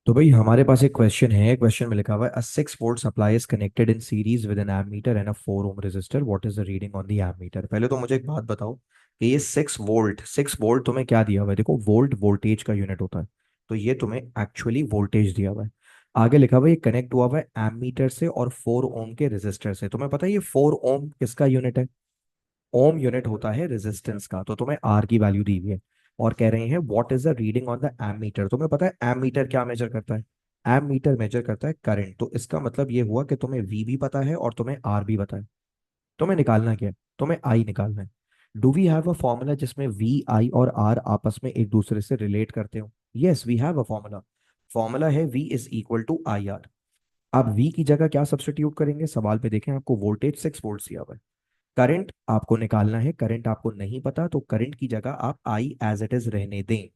तो भाई हमारे पास एक क्वेश्चन है। क्वेश्चन में लिखा हुआ है a 6 volt supply is connected in series with an ammeter and a 4 ohm resistor, what is the reading on the ammeter. पहले तो मुझे एक बात बताओ कि ये 6 वोल्ट तुम्हें क्या दिया हुआ है। देखो, वोल्ट वोल्टेज का यूनिट होता है, तो ये तुम्हें एक्चुअली वोल्टेज दिया हुआ है। आगे लिखा हुआ है ये कनेक्ट हुआ हुआ है एमीटर से और 4 ओम के रेजिस्टर से। तुम्हें पता है ये 4 ओम किसका यूनिट है? ओम यूनिट होता है रेजिस्टेंस का। तो तुम्हें आर की वैल्यू दी हुई है और कह रहे हैं what is the reading on the ammeter. तुम्हें पता है एमीटर क्या मेजर करता है? एमीटर मेजर करता है करंट। तो इसका मतलब ये हुआ कि तुम्हें वी भी पता है और तुम्हें आर भी पता है। तुम्हें निकालना क्या है? तुम्हें आई निकालना है। Do we have a formula जिसमें वी आई और आर आपस में एक दूसरे से रिलेट करते हो? Yes, we have a formula. Formula है v is equal to I R. आप वी की जगह क्या सब्स्टिट्यूट करेंगे? सवाल पे देखें, आपको वोल्टेज 6 वोल्ट दिया हुआ है। करंट आपको निकालना है, करंट आपको नहीं पता, तो करंट की जगह आप आई एज इट इज रहने दें।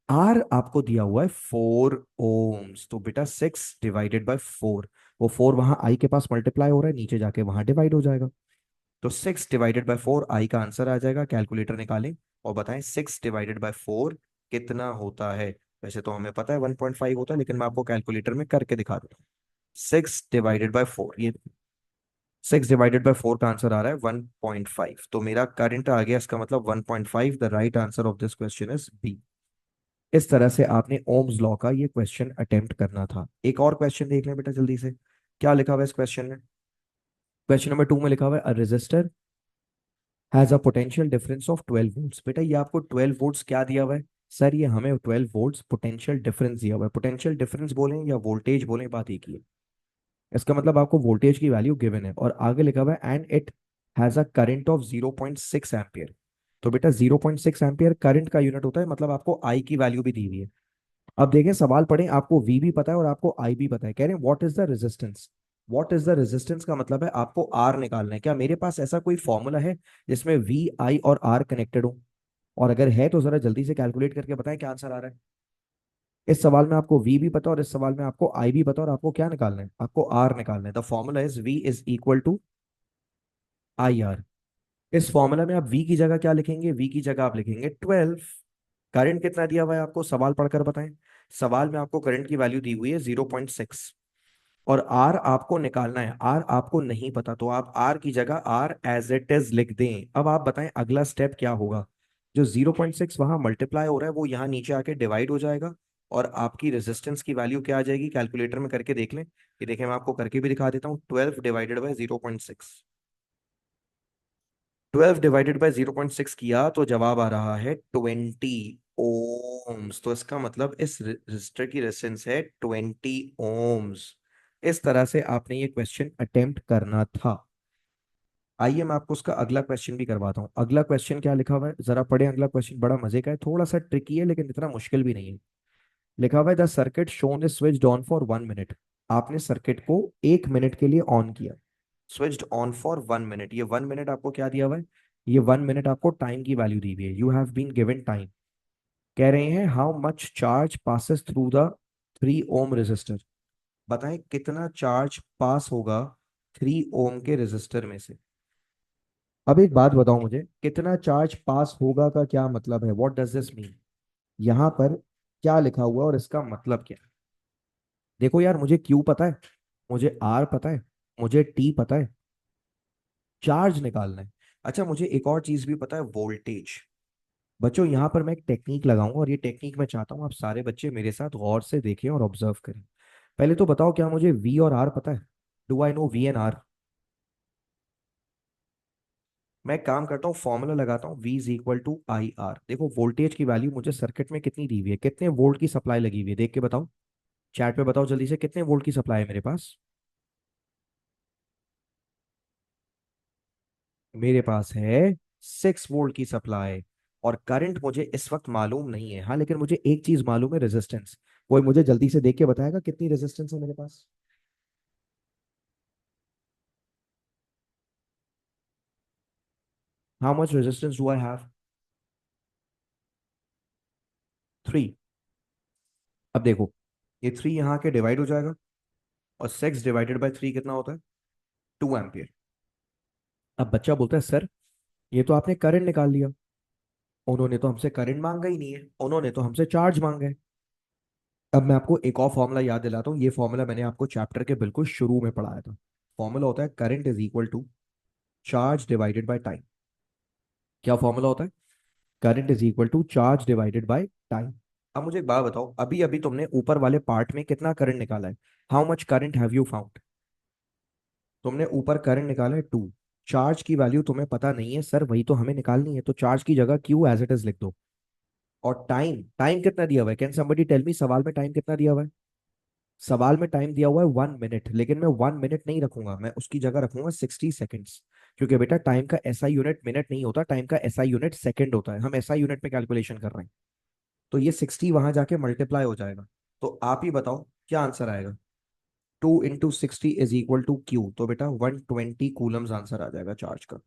आर आपको दिया हुआ है 4 ओम्स, तो बेटा 6 डिवाइडेड बाय 4। वो 4 वहां आई के पास मल्टीप्लाई हो रहा है, नीचे जाके वहां डिवाइड हो जाएगा। तो 6 डिवाइडेड बाय 4 आई का आंसर आ जाएगा। कैलकुलेटर निकालें और बताएं 6 डिवाइडेड बाय 4 कितना होता है। वैसे तो हमें पता है 1.5 होता है, लेकिन मैं आपको कैलकुलेटर में करके दिखा देता हूँ। 6 डिवाइडेड बाय 4, ये 6 डिवाइडेड बाय 4 का आंसर आ रहा है 1.5। तो मेरा करंट आ गया, इसका मतलब 1.5। The right answer of this question is B. इस तरह से आपने ओम्स लॉ का ये क्वेश्चन अटेम्प्ट करना था। एक और क्वेश्चन देख लें बेटा जल्दी से। क्या लिखा हुआ है इस क्वेश्चन में? क्वेश्चन नंबर 2 में लिखा हुआ है a resistor has a potential difference of 12 volts. बेटा ये आपको 12 वोल्ट्स क्या दिया हुआ है? सर ये हमें 12 वोल्ट्स पोटेंशियल डिफरेंस दिया हुआ है। पोटेंशियल डिफरेंस बोलें या वोल्टेज बोलें, बात एक ही है। इसका मतलब आपको वोल्टेज की वैल्यू गिवन है और आगे लिखा हुआ है and it has a current of 0.6 ampere. तो बेटा 0.6 एम्पियर करंट का यूनिट होता है, मतलब आपको आई की वैल्यू भी दी हुई है। अब देखें, सवाल पढ़ें, आपको वी भी पता है और आपको आई भी पता है। कह रहे हैं what is the resistance. What is the resistance का मतलब है आपको आर निकालना है। क्या मेरे पास ऐसा कोई फॉर्मूला है जिसमें वी आई और आर कनेक्टेड हो? और अगर है तो जरा जल्दी से कैलकुलेट करके बताएं क्या आंसर आ रहा है। इस सवाल में आपको वी भी पता और इस सवाल में आपको आई भी पता और आपको क्या निकालना है? आपको आर निकालना है। The formula is V is equal to I R. इस फॉर्मूला में आप वी की जगह क्या लिखेंगे? वी की जगह आप लिखेंगे 12। करंट कितना दिया हुआ है आपको? सवाल पढ़कर बताएं। सवाल में आपको करंट की वैल्यू दी हुई है 0.6 और आर आपको निकालना है। आर आपको नहीं पता, तो आप आर की जगह आर एज इट इज लिख दें। अब आप बताएं अगला स्टेप क्या होगा। जो 0.6 वहां मल्टीप्लाई हो रहा है वो यहाँ नीचे आके डिवाइड हो जाएगा और आपकी रेजिस्टेंस की वैल्यू क्या आ जाएगी? कैलकुलेटर में करके देख लें। ये देखें, मैं आपको करके भी दिखा देता हूँ। 12 डिवाइडेड बाय 0.6, 12 डिवाइडेड बाय 0.6 किया तो जवाब आ रहा है 20 ओम्स। तो इसका मतलब इस रजिस्टर की रेजिस्टेंस है 20 ओम्स। इस तरह से आपने ये क्वेश्चन अटेम्प्ट करना था। आइए मैं आपको उसका अगला क्वेश्चन भी करवाता हूँ। अगला क्वेश्चन क्या लिखा हुआ है जरा पढ़े। अगला क्वेश्चन बड़ा मजे का है, थोड़ा सा ट्रिकी है लेकिन इतना मुश्किल भी नहीं है। लिखा हुआ है the circuit shown is switched on for 1 minute. आपने सर्किट को 1 मिनट के लिए ऑन किया। Switched on for 1 minute. ये 1 मिनट आपको क्या दिया हुआ है? ये 1 मिनट आपको टाइम की वैल्यू दी हुई है। You have been given time. कह रहे हैं how much charge passes through the 3 ohm resistor. बताएं कितना चार्ज पास होगा 3 ओम के रेजिस्टर में से। अब एक बात बताओ मुझे, कितना चार्ज पास होगा का क्या मतलब है? What does this mean? यहाँ पर क्या लिखा हुआ है और इसका मतलब क्या है? देखो यार, मुझे क्यू पता है, मुझे आर पता है, मुझे टी पता है। चार्ज निकालना है। अच्छा, मुझे एक और चीज भी पता है, वोल्टेज। बच्चों यहाँ पर मैं एक टेक्निक लगाऊंगा और ये टेक्निक मैं चाहता हूँ आप सारे बच्चे मेरे साथ गौर से देखें और ऑब्जर्व करें। पहले तो बताओ क्या मुझे वी और आर पता है? Do I know V and R? मैं एक काम करता हूँ, फॉर्मूला लगाता हूँ, V is equal to I R. देखो वोल्टेज की वैल्यू मुझे सर्किट में कितनी दी हुई है, कितने वोल्ट की सप्लाई लगी हुई है, देख के बताओ। चैट पे बताओ जल्दी से, कितने वोल्ट की सप्लाई है मेरे पास? मेरे पास है 6 वोल्ट की सप्लाई। और करंट मुझे इस वक्त मालूम नहीं है, हाँ, लेकिन मुझे एक चीज मालूम है, रेजिस्टेंस। कोई मुझे जल्दी से देख के बताएगा कितनी रेजिस्टेंस है मेरे पास? How much resistance do I have? 3। अब देखो, ये 3 यहाँ के डिवाइड हो जाएगा और 6 डिवाइडेड बाय 3 कितना होता है? 2 एम्पियर। अब बच्चा बोलता है सर ये तो आपने करंट निकाल लिया। उन्होंने तो हमसे करंट मांगा ही नहीं है, उन्होंने तो हमसे चार्ज मांगा है। अब मैं आपको एक और फॉर्मूला याद दिलाता हूँ, ये फॉर्मूला मैंने आपको चैप्टर के बिल्कुल शुरू में पढ़ाया था। फॉर्मूला होता है current is equal to charge divided by time. क्या फॉर्मूला होता है? Current is equal to charge divided by time. अब मुझे एक बात बताओ, अभी अभी तुमने ऊपर वाले पार्ट में कितना करंट निकाला है? How much current have you found? तुमने ऊपर करंट निकाला है 2। चार्ज की वैल्यू तुम्हें पता नहीं है सर, वही तो हमें निकालनी है, तो चार्ज की जगह क्यू एज इट इज लिख दो। और टाइम, टाइम कितना दिया हुआ है? कैन समबडी टेल मी सवाल में टाइम कितना दिया हुआ है? सवाल में टाइम दिया हुआ है 1 मिनट, लेकिन मैं 1 मिनट नहीं रखूंगा, मैं उसकी जगह रखूंगा 60 सेकेंड्स। क्योंकि बेटा टाइम का ऐसा यूनिट मिनट नहीं होता, टाइम का ऐसा यूनिट सेकंड होता है, हम ऐसा यूनिट में कैलकुलेशन कर रहे हैं। तो ये 60 वहां जाके मल्टीप्लाई हो जाएगा। तो आप ही बताओ क्या आंसर आएगा? 2 × 60 = Q, तो बेटा 120 कूलम्स आंसर आ जाएगा चार्ज का।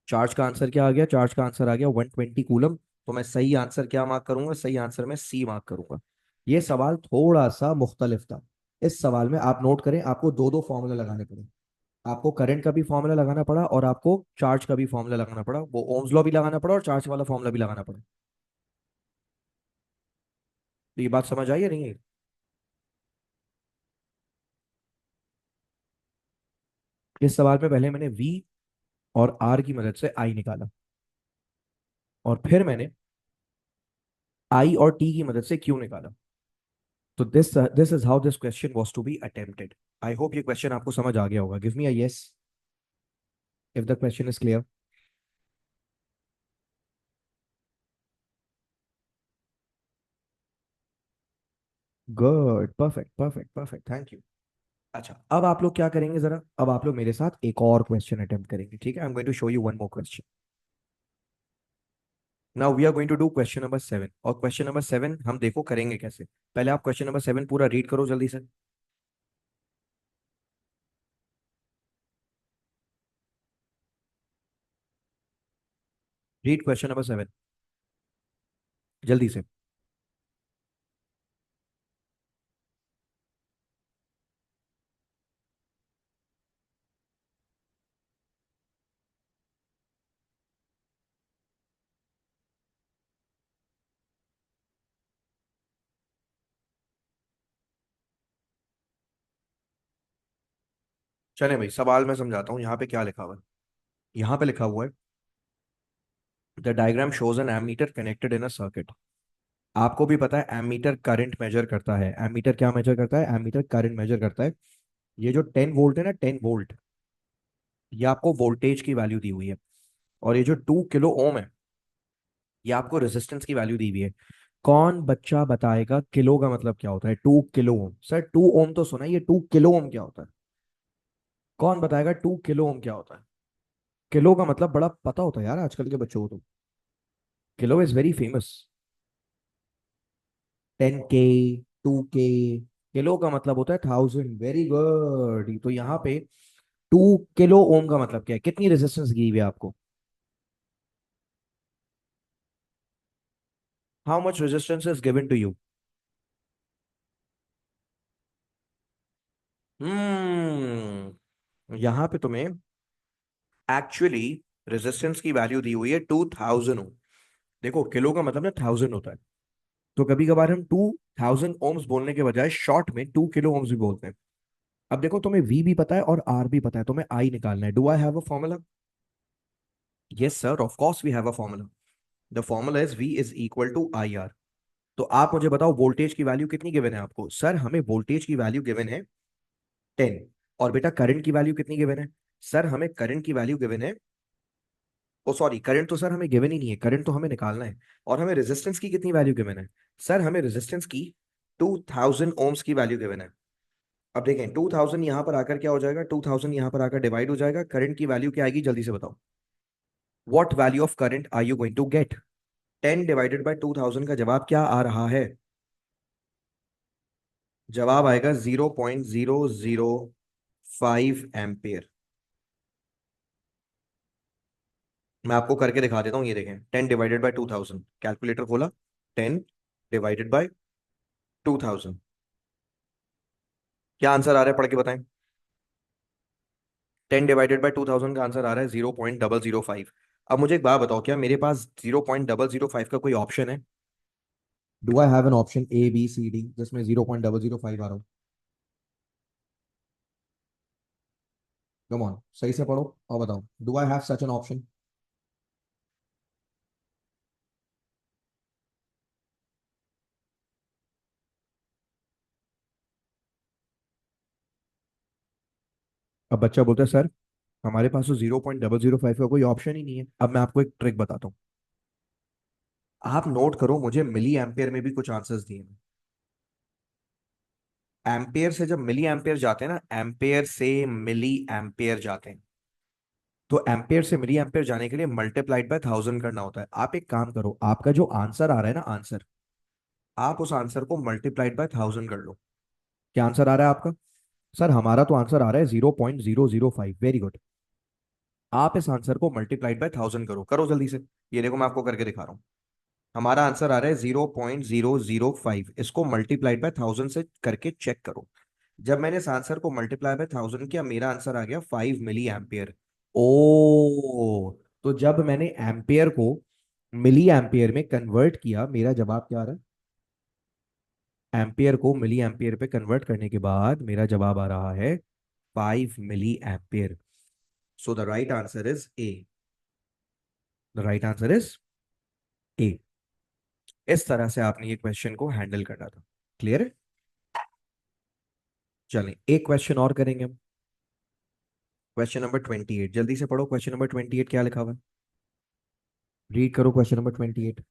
चार्ज का आंसर क्या आ गया? चार्ज का आंसर आ गया 120 कूलम। तो मैं सही आंसर क्या मार्क करूंगा? सही आंसर में सी मार्क करूंगा। ये सवाल थोड़ा सा मुख्तलिफ था। इस सवाल में आप नोट करें, आपको दो दो फॉर्मूला लगाने पड़े। आपको करंट का भी फॉर्मूला लगाना पड़ा और आपको चार्ज का भी फॉर्मूला लगाना पड़ा, वो ओम्स लॉ भी लगाना पड़ा और चार्ज वाला फॉर्मूला भी लगाना पड़ा। तो ये बात समझ आई या नहीं? इस सवाल में पहले मैंने वी और आर की मदद से आई निकाला, और फिर मैंने आई और टी की मदद से क्यू निकाला। तो this is how this question was to be attempted. I hope ये क्वेश्चन आपको समझ आ गया होगा। Give me a yes if the question is clear. Good, perfect perfect perfect, thank you. अच्छा, अब आप लोग क्या करेंगे जरा, अब आप लोग मेरे साथ एक और क्वेश्चन अटेम्प्ट करेंगे, ठीक है? I am going to show you one more question. Now we are going to do question number 7, और क्वेश्चन नंबर 7 हम देखो करेंगे कैसे। पहले आप क्वेश्चन नंबर 7 पूरा रीड करो जल्दी से। रीड क्वेश्चन नंबर 7 जल्दी से। चले भाई, सवाल मैं समझाता हूँ, यहाँ पे क्या लिखा हुआ है। यहाँ पे लिखा हुआ है the diagram shows an ammeter connected in a circuit. आपको भी पता है एमीटर करंट मेजर करता है। एमीटर क्या मेजर करता है? एमीटर करंट मेजर करता है। ये जो 10 वोल्ट है ना, 10 वोल्ट, ये आपको वोल्टेज की वैल्यू दी हुई है। और ये जो 2 किलो ओम है, ये आपको रेजिस्टेंस की वैल्यू दी हुई है। कौन बच्चा बताएगा किलो का मतलब क्या होता है? 2 किलो ओम। सर 2 ओम तो सुना है, ये 2 किलो ओम क्या होता है? कौन बताएगा 2 किलो ओम क्या होता है? किलो का मतलब बड़ा पता होता है यार आजकल के बच्चों को तो। Kilo is very famous. 10K, 2K। Kilo का मतलब होता है 1000। Very good. तो यहाँ पे 2 किलो ओम का मतलब क्या है? कितनी रेजिस्टेंस दी हुई है आपको? How much resistance is given to you? यहाँ पे तुम्हें एक्चुअली रेजिस्टेंस की वैल्यू दी हुई है 2000 ओम। देखो किलो का मतलब ना 1000 होता है, तो कभी कभार हम 2000 ओम्स बोलने के बजाय शॉर्ट में 2 किलो ओम्स भी बोलते हैं। अब देखो, तुम्हें वी भी पता है और आर भी पता है, तुम्हें आई निकालना है। Do I have a formula? Yes sir, of course we have a formula. The formula is V is equal to I R. तो आप मुझे बताओ वोल्टेज की वैल्यू कितनी गिवन है आपको? सर हमें वोल्टेज की वैल्यू गिवन है 10। और बेटा करंट की वैल्यू कितनी गिवन है? सर हमें करंट की वैल्यू गिवन है, ओ सॉरी, करंट तो सर हमें गिवन ही नहीं है, करंट तो हमें निकालना है। और हमें रेजिस्टेंस की कितनी वैल्यू गिवन है? सर हमें रेजिस्टेंस की 2000 ओम्स की वैल्यू गिवन है। अब देखें 2000 यहां पर आकर क्या हो जाएगा, 2000 यहां पर आकर डिवाइड हो जाएगा, करंट की वैल्यू क्या आएगी जल्दी से बताओ? What value of current are you going to get? 10 divided by 2000 का जवाब क्या आ रहा है? जवाब आएगा 0.005 एम्पियर। मैं आपको करके दिखा देता हूँ, ये देखें 10 डिवाइडेड बाय 2000, कैलकुलेटर खोला, 10 डिवाइडेड बाय 2000, क्या आंसर आ रहा है पढ़ के बताएं? 10 डिवाइडेड बाय 2000 का आंसर आ रहा है 0.005। अब मुझे एक बात बताओ, क्या मेरे पास 0.005 का कोई ऑप्शन है? Do I have an option A B C D जिसमें 0.005 आ रहा हो? कम ऑन, सही से पढ़ो और बताओ, do I have such an option? अब बच्चा बोलता है सर हमारे पास तो 0.005 का कोई ऑप्शन ही नहीं है। अब मैं आपको एक ट्रिक बताता हूँ, आप नोट करो, मुझे मिली एम्पेयर में भी कुछ आंसर्स दिए हैं। एम्पेयर से जब मिली एम्पेयर जाते हैं ना, एम्पेयर से मिली एम्पेयर जाते हैं, तो एम्पेयर से मिली एम्पेयर जाने के लिए मल्टीप्लाइड बाय 1000 करना होता है। आप एक काम करो, आपका जो आंसर आ रहा है ना आंसर, आप उस आंसर को मल्टीप्लाइड बाय 1000 कर लो। क्या आंसर आ रहा है आपका? सर हमारा तो आंसर आ रहा है 0.005। Very good. आप इस आंसर को मल्टीप्लाइड बाय 1000 करो, करो जल्दी से। ये देखो मैं आपको करके दिखा रहा हूँ। हमारा आंसर आ रहा है 0.005, इसको मल्टीप्लाइड बाय 1000 से करके चेक करो। जब मैंने इस आंसर को मल्टीप्लाई बाय 1000 किया, मेरा आंसर आ गया 5 मिली एम्पियर। ओ, तो जब मैंने एम्पियर को मिली एम्पियर में कन्वर्ट किया, मेरा जवाब क्या आ रहा है? एम्पियर को मिली एम्पियर पे कन्वर्ट करने के बाद मेरा जवाब आ रहा है 5 milli ampere. So the right answer is A. The right answer is A. इस तरह से आपने ये क्वेश्चन को हैंडल करना था। क्लियर है? चलें एक क्वेश्चन और करेंगे हम। क्वेश्चन नंबर 28, जल्दी से पढ़ो क्वेश्चन नंबर 28 क्या लिखा हुआ है। रीड करो क्वेश्चन नंबर 28।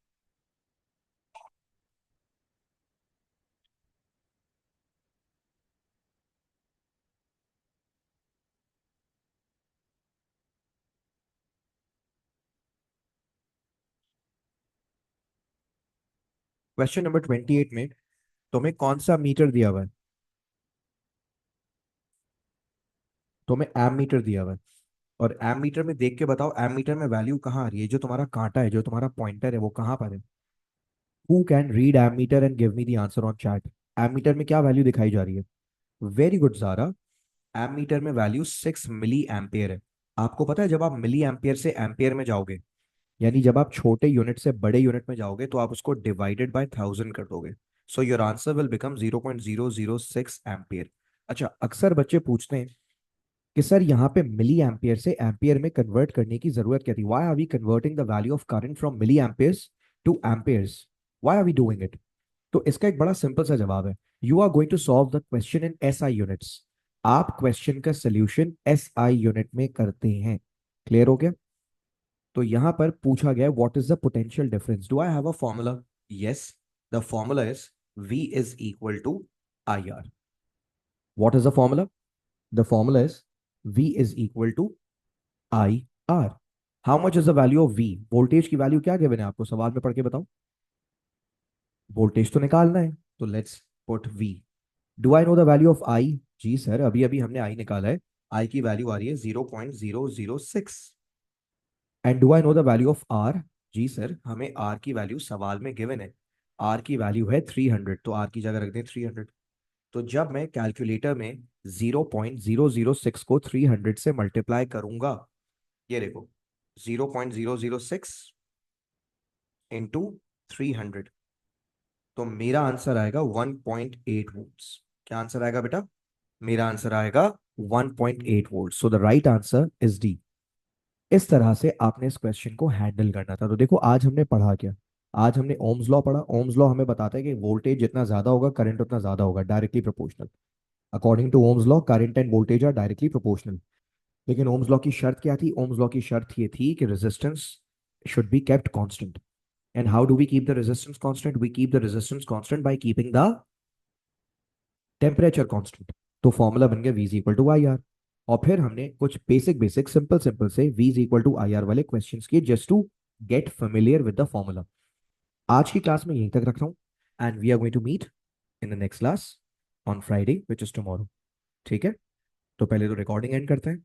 क्वेश्चन नंबर 28 में तुम्हें कौन सा मीटर दिया हुआ है? तुम्हें एम मीटर दिया हुआ है, और एम मीटर में देख के बताओ, एम मीटर में वैल्यू कहाँ आ रही है? जो तुम्हारा कांटा है, जो तुम्हारा पॉइंटर है, वो कहाँ पर है? Who can read ammeter and give me the answer on chat? Ammeter में क्या वैल्यू दिखाई जा रही है? Very good Zara. Ammeter में वैल्यू 6 मिली एम्पियर है। आपको पता है जब आप मिली एम्पियर से एम्पियर में जाओगे, यानी जब आप छोटे यूनिट से बड़े यूनिट में जाओगे, तो आप उसको डिवाइडेड बाय 1000 कर दोगे। So your answer will become 0.006 ampere. अच्छा, अक्सर बच्चे पूछते हैं कि सर यहाँ पे मिली एम्पियर से एम्पियर में कन्वर्ट करने की जरूरत क्या थी? Why are we converting the value of current from milliamperes to amperes? Why are we doing it? तो इसका एक बड़ा सिंपल सा जवाब है। You are going to solve the question in S I units. आप क्वेश्चन का solution S I unit में करते हैं। क्लियर हो गया? तो यहां पर पूछा गया what is the potential difference, do I have a formula? Yes, the formula is V is equal to I R. What is the formula? The formula is V is equal to I R. How much is the value of V? Voltage की value क्या given है आपको, सवाल में पढ़ के बताओ। Voltage तो निकालना है, तो let's put V। Do I know the value of I? जी सर, अभी अभी हमने I निकाला है। I की वैल्यू आ रही है 0.006। And do I know the value of R? जी सर, हमें R की वैल्यू सवाल में गिवन है। R की वैल्यू है 300, तो R की जगह रख दें 300। तो जब मैं कैलकुलेटर में 0.006 को 300 से मल्टीप्लाई करूंगा, ये देखो, 0.006 इंटू 300, तो मेरा आंसर आएगा 1.8 वोल्ट्स। क्या आंसर आएगा बेटा? मेरा आंसर आएगा 1.8 volt. So the right answer is D. इस तरह से आपने इस क्वेश्चन को हैंडल करना था। तो देखो आज हमने पढ़ा क्या? आज हमने ओम्स लॉ पढ़ा। ओम्स लॉ हमें बताता है कि वोल्टेज जितना ज्यादा होगा करंट उतना ज्यादा होगा, directly proportional. According to Ohm's law current and voltage are directly proportional. लेकिन ओम्स लॉ की शर्त क्या थी? ओम्स लॉ की शर्त ये थी कि resistance should be kept constant. And how do we keep the resistance constant? We keep the resistance constant by keeping the temperature constant. तो फॉर्मूला बन गया V is equal to I R. और फिर हमने कुछ बेसिक बेसिक सिंपल सिंपल से V is equal to I R वाले questions किए, just to get familiar with the formula. आज की क्लास में यहीं तक रख रहा हूँ, and we are going to meet in the next class on Friday which is tomorrow. ठीक है? तो पहले तो रिकॉर्डिंग एंड करते हैं।